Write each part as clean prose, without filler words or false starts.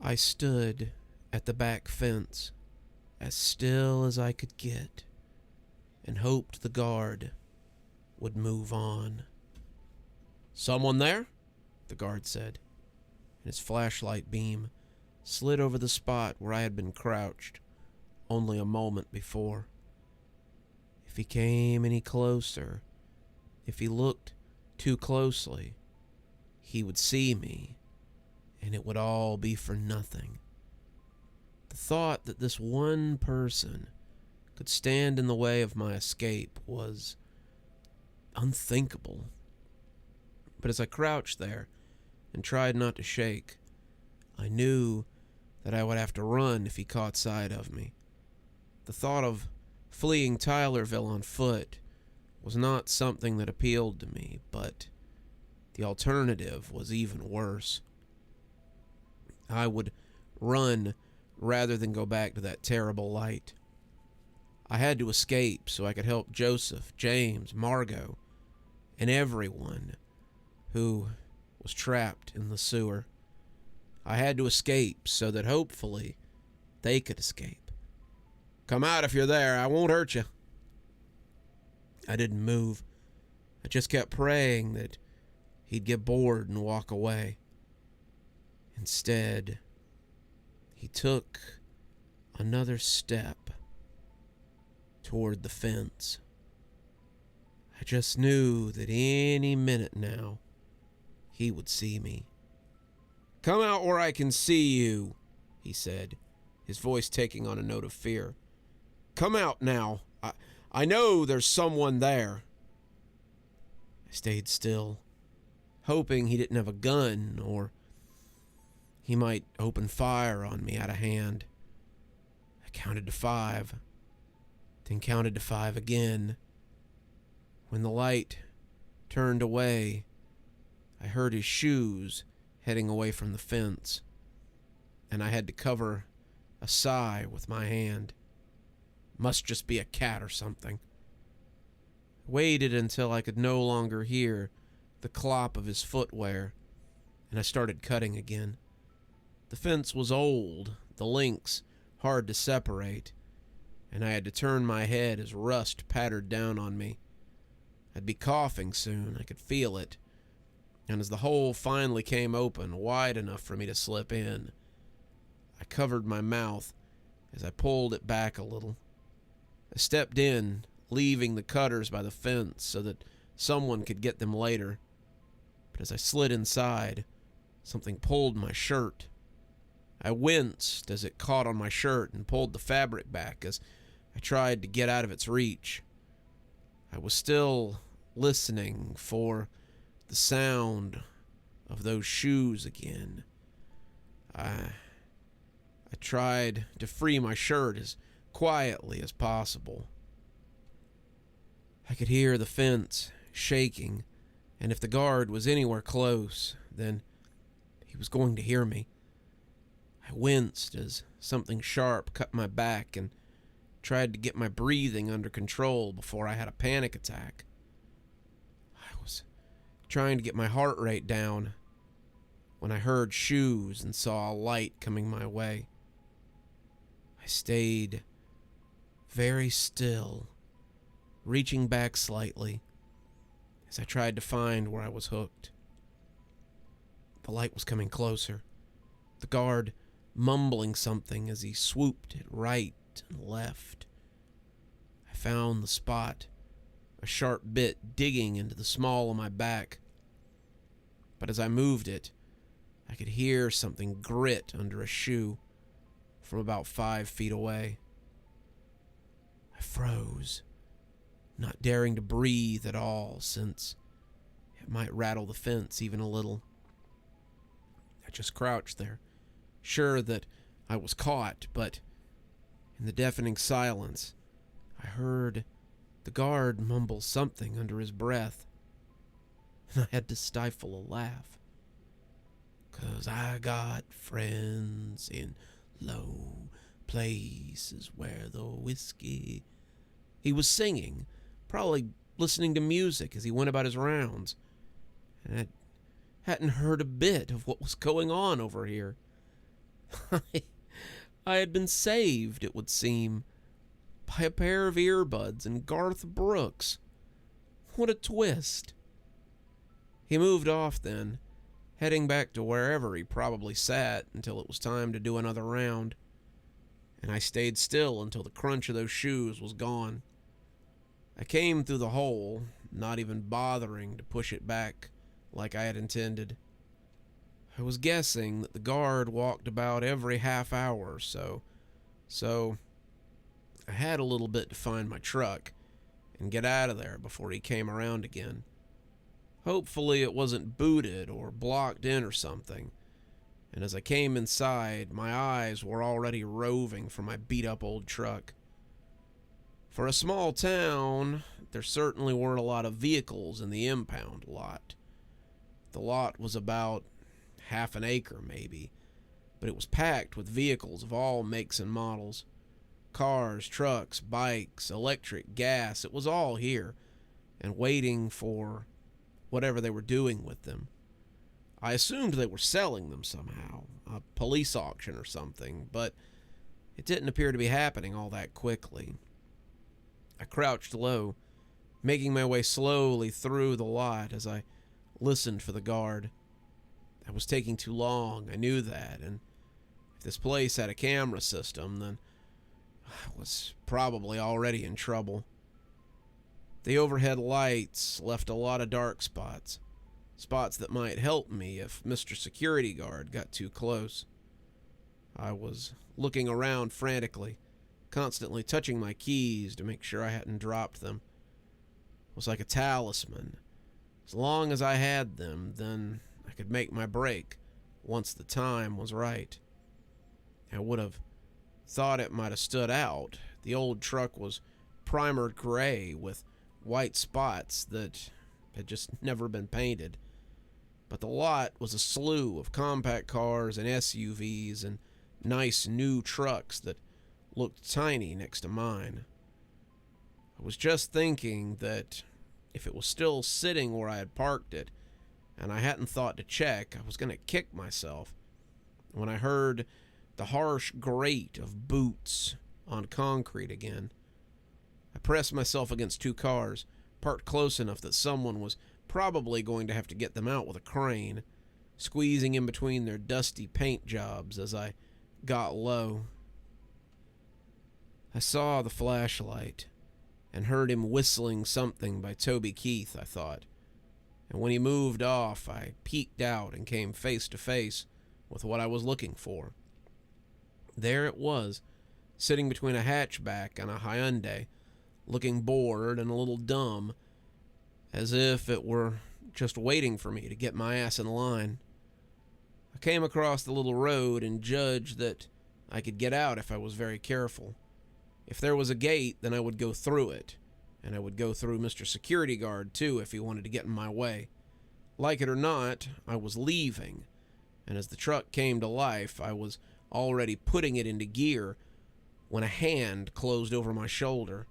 I stood at the back fence, as still as I could get, and hoped the guard would move on. "Someone there?" the guard said, and his flashlight beam slid over the spot where I had been crouched only a moment before. If he came any closer, if he looked too closely, he would see me, and it would all be for nothing. The thought that this one person could stand in the way of my escape was unthinkable. But as I crouched there and tried not to shake, I knew that I would have to run if he caught sight of me. The thought of fleeing Tylerville on foot was not something that appealed to me, but the alternative was even worse. I would run rather than go back to that terrible light. I had to escape so I could help Joseph, James, Margot, and everyone who was trapped in the sewer. I had to escape so that hopefully they could escape. "Come out if you're there. I won't hurt you." I didn't move. I just kept praying that he'd get bored and walk away. Instead, he took another step toward the fence. I just knew that any minute now, he would see me. "Come out where I can see you," he said, his voice taking on a note of fear. "Come out now. I know there's someone there." I stayed still, hoping he didn't have a gun or he might open fire on me out of hand. I counted to 5, then counted to 5 again. When the light turned away, I heard his shoes heading away from the fence, and I had to cover a sigh with my hand. Must just be a cat or something. I waited until I could no longer hear the clop of his footwear, and I started cutting again. The fence was old, the links hard to separate, and I had to turn my head as rust pattered down on me. I'd be coughing soon, I could feel it, and as the hole finally came open, wide enough for me to slip in, I covered my mouth as I pulled it back a little. I stepped in, leaving the cutters by the fence so that someone could get them later. But as I slid inside, something pulled my shirt. I winced as it caught on my shirt and pulled the fabric back as I tried to get out of its reach. I was still listening for the sound of those shoes again. I tried to free my shirt as quietly as possible. I could hear the fence shaking, and if the guard was anywhere close, then he was going to hear me. I winced as something sharp cut my back and tried to get my breathing under control before I had a panic attack. I was trying to get my heart rate down when I heard shoes and saw a light coming my way. I stayed very still, reaching back slightly as I tried to find where I was hooked. The light was coming closer, the guard mumbling something as he swooped it right and left. I found the spot, a sharp bit digging into the small of my back. But as I moved it, I could hear something grit under a shoe from about 5 feet away. I froze, not daring to breathe at all since it might rattle the fence even a little. I just crouched there, sure that I was caught, but in the deafening silence, I heard the guard mumble something under his breath, and I had to stifle a laugh. "'Cause I got friends in low places where the whiskey..." He was singing, probably listening to music as he went about his rounds, and I hadn't heard a bit of what was going on over here. I had been saved, it would seem, by a pair of earbuds and Garth Brooks. What a twist. He moved off then, heading back to wherever he probably sat until it was time to do another round. And I stayed still until the crunch of those shoes was gone. I came through the hole, not even bothering to push it back like I had intended. I was guessing that the guard walked about every half hour or so I had a little bit to find my truck and get out of there before he came around again. Hopefully it wasn't booted or blocked in or something, and as I came inside, my eyes were already roving for my beat-up old truck. For a small town, there certainly weren't a lot of vehicles in the impound lot. The lot was about half an acre, maybe, but it was packed with vehicles of all makes and models. Cars, trucks, bikes, electric, gas, it was all here, and waiting for whatever they were doing with them. I assumed they were selling them somehow, a police auction or something, but it didn't appear to be happening all that quickly. I crouched low, making my way slowly through the lot as I listened for the guard. I was taking too long, I knew that, and if this place had a camera system, then I was probably already in trouble. The overhead lights left a lot of dark spots that might help me if Mr. Security Guard got too close. I was looking around frantically, constantly touching my keys to make sure I hadn't dropped them. It was like a talisman. As long as I had them, then I could make my break once the time was right. I would have thought it might have stood out. The old truck was primered gray with white spots that had just never been painted. But the lot was a slew of compact cars and SUVs and nice new trucks that looked tiny next to mine. I was just thinking that if it was still sitting where I had parked it, and I hadn't thought to check, I was going to kick myself when I heard the harsh grate of boots on concrete again. I pressed myself against two cars, parked close enough that someone was probably going to have to get them out with a crane, squeezing in between their dusty paint jobs as I got low. I saw the flashlight and heard him whistling something by Toby Keith, I thought. And when he moved off, I peeked out and came face to face with what I was looking for. There it was, sitting between a hatchback and a Hyundai, looking bored and a little dumb, as if it were just waiting for me to get my ass in line. I came across the little road and judged that I could get out if I was very careful. If there was a gate, then I would go through it, and I would go through Mr. Security Guard, too, if he wanted to get in my way. Like it or not, I was leaving, and as the truck came to life, I was already putting it into gear when a hand closed over my shoulder.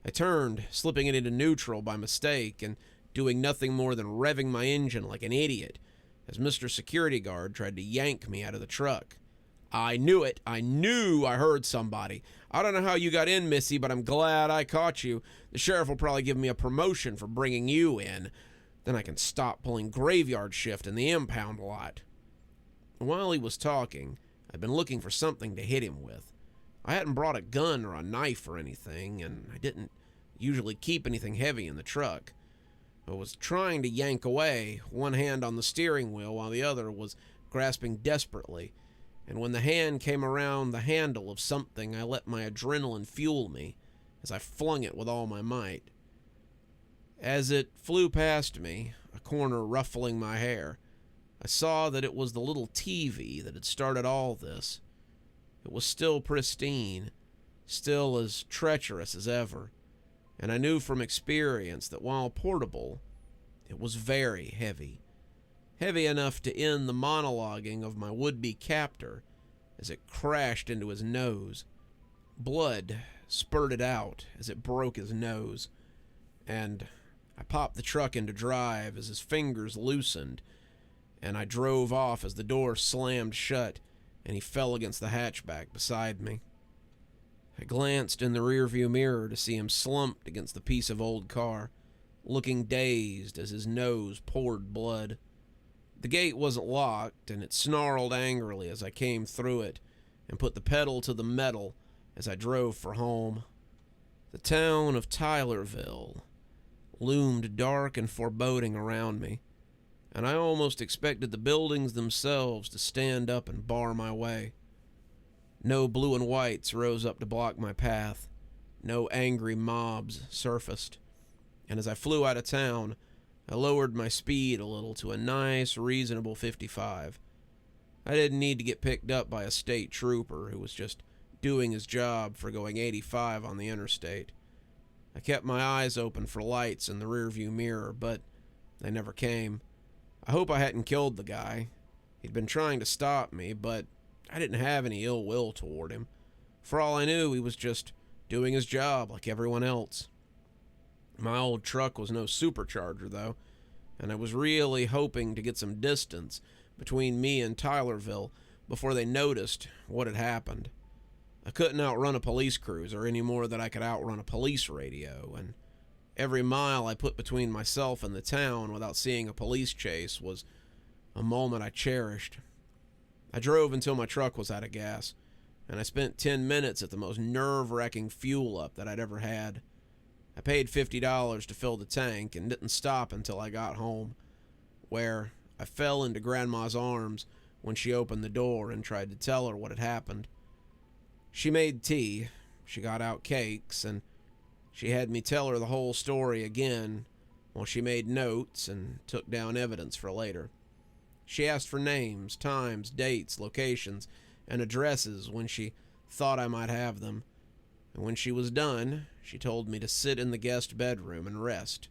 I turned, slipping it into neutral by mistake, and doing nothing more than revving my engine like an idiot, as Mr. Security Guard tried to yank me out of the truck. I knew it. I knew I heard somebody. I don't know how you got in, Missy, but I'm glad I caught you. The sheriff will probably give me a promotion for bringing you in. Then I can stop pulling graveyard shift in the impound lot. While he was talking, I'd been looking for something to hit him with. I hadn't brought a gun or a knife or anything, and I didn't usually keep anything heavy in the truck. I was trying to yank away, one hand on the steering wheel while the other was grasping desperately. And when the hand came around the handle of something, I let my adrenaline fuel me as I flung it with all my might. As it flew past me, a corner ruffling my hair, I saw that it was the little TV that had started all this. It was still pristine, still as treacherous as ever, and I knew from experience that while portable, it was very heavy. Heavy enough to end the monologuing of my would-be captor as it crashed into his nose. Blood spurted out as it broke his nose, and I popped the truck into drive as his fingers loosened, and I drove off as the door slammed shut and he fell against the hatchback beside me. I glanced in the rearview mirror to see him slumped against the piece of old car, looking dazed as his nose poured blood. The gate wasn't locked, and it snarled angrily as I came through it and put the pedal to the metal as I drove for home. The town of Tylerville loomed dark and foreboding around me, and I almost expected the buildings themselves to stand up and bar my way. No blue and whites rose up to block my path. No angry mobs surfaced. And as I flew out of town, I lowered my speed a little to a nice, reasonable 55. I didn't need to get picked up by a state trooper who was just doing his job for going 85 on the interstate. I kept my eyes open for lights in the rearview mirror, but they never came. I hope I hadn't killed the guy. He'd been trying to stop me, but I didn't have any ill will toward him. For all I knew, he was just doing his job like everyone else. My old truck was no supercharger, though, and I was really hoping to get some distance between me and Tylerville before they noticed what had happened. I couldn't outrun a police cruiser any more than I could outrun a police radio, and every mile I put between myself and the town without seeing a police chase was a moment I cherished. I drove until my truck was out of gas, and I spent 10 minutes at the most nerve-wracking fuel-up that I'd ever had. I paid $50 to fill the tank and didn't stop until I got home, where I fell into Grandma's arms when she opened the door and tried to tell her what had happened. She made tea, she got out cakes, and she had me tell her the whole story again while she made notes and took down evidence for later. She asked for names, times, dates, locations, and addresses when she thought I might have them. And when she was done, she told me to sit in the guest bedroom and rest,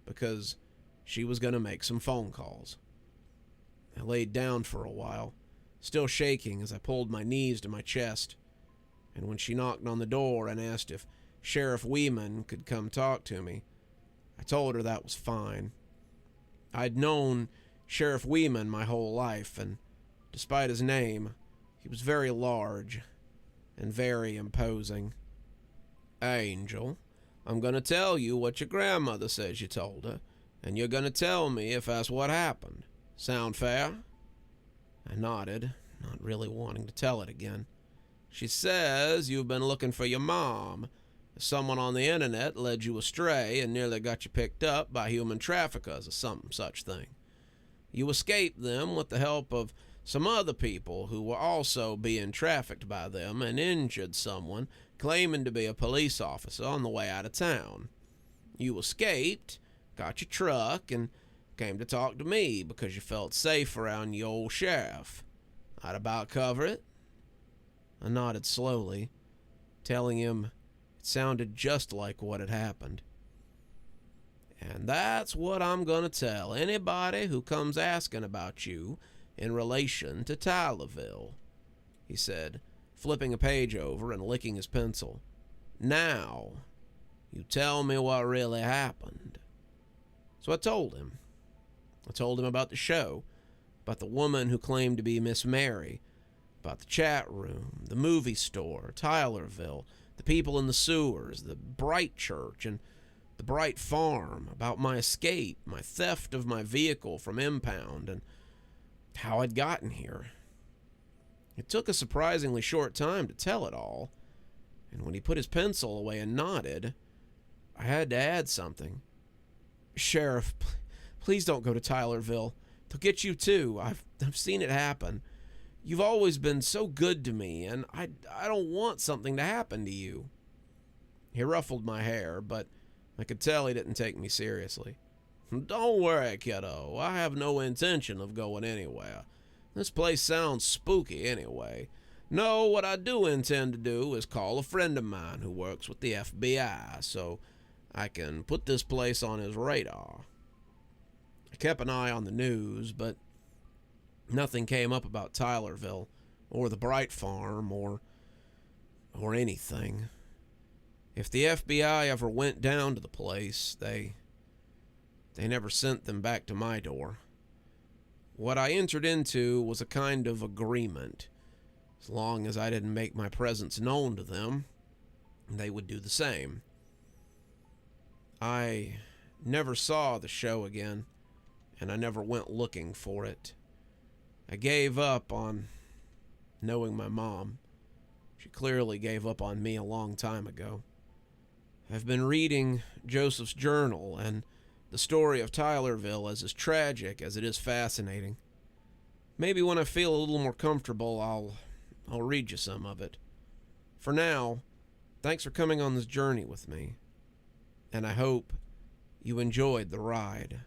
because she was going to make some phone calls. I laid down for a while, still shaking as I pulled my knees to my chest. And when she knocked on the door and asked if Sheriff Weeman could come talk to me, I told her that was fine. I'd known Sheriff Weeman my whole life, and despite his name, he was very large and very imposing. "Angel, I'm going to tell you what your grandmother says you told her, and you're going to tell me if that's what happened. Sound fair?" I nodded, not really wanting to tell it again. "She says you've been looking for your mom. Someone on the internet led you astray and nearly got you picked up by human traffickers or some such thing. You escaped them with the help of some other people who were also being trafficked by them and injured someone claiming to be a police officer on the way out of town. You escaped, got your truck, and came to talk to me because you felt safe around your old sheriff. I'd about cover it?" I nodded slowly, telling him it sounded just like what had happened. "And that's what I'm going to tell anybody who comes asking about you in relation to Tylerville," he said, flipping a page over and licking his pencil. "Now, you tell me what really happened." So I told him. I told him about the show, about the woman who claimed to be Miss Mary, about the chat room, the movie store, Tylerville, the people in the sewers, the Bright Church, and the Bright Farm, about my escape, my theft of my vehicle from impound, and how I'd gotten here. It took a surprisingly short time to tell it all, and when he put his pencil away and nodded, I had to add something. "Sheriff, please don't go to Tylerville. They'll get you too. I've seen it happen. You've always been so good to me, and I don't want something to happen to you." He ruffled my hair, but I could tell he didn't take me seriously. "Don't worry, kiddo. I have no intention of going anywhere. This place sounds spooky anyway. No, what I do intend to do is call a friend of mine who works with the FBI, so I can put this place on his radar." I kept an eye on the news, but nothing came up about Tylerville, or the Bright Farm, or anything. If the FBI ever went down to the place, they never sent them back to my door. What I entered into was a kind of agreement. As long as I didn't make my presence known to them, they would do the same. I never saw the show again, and I never went looking for it. I gave up on knowing my mom. She clearly gave up on me a long time ago. I've been reading Joseph's journal, and the story of Tylerville is as tragic as it is fascinating. Maybe when I feel a little more comfortable, I'll read you some of it. For now, thanks for coming on this journey with me, and I hope you enjoyed the ride.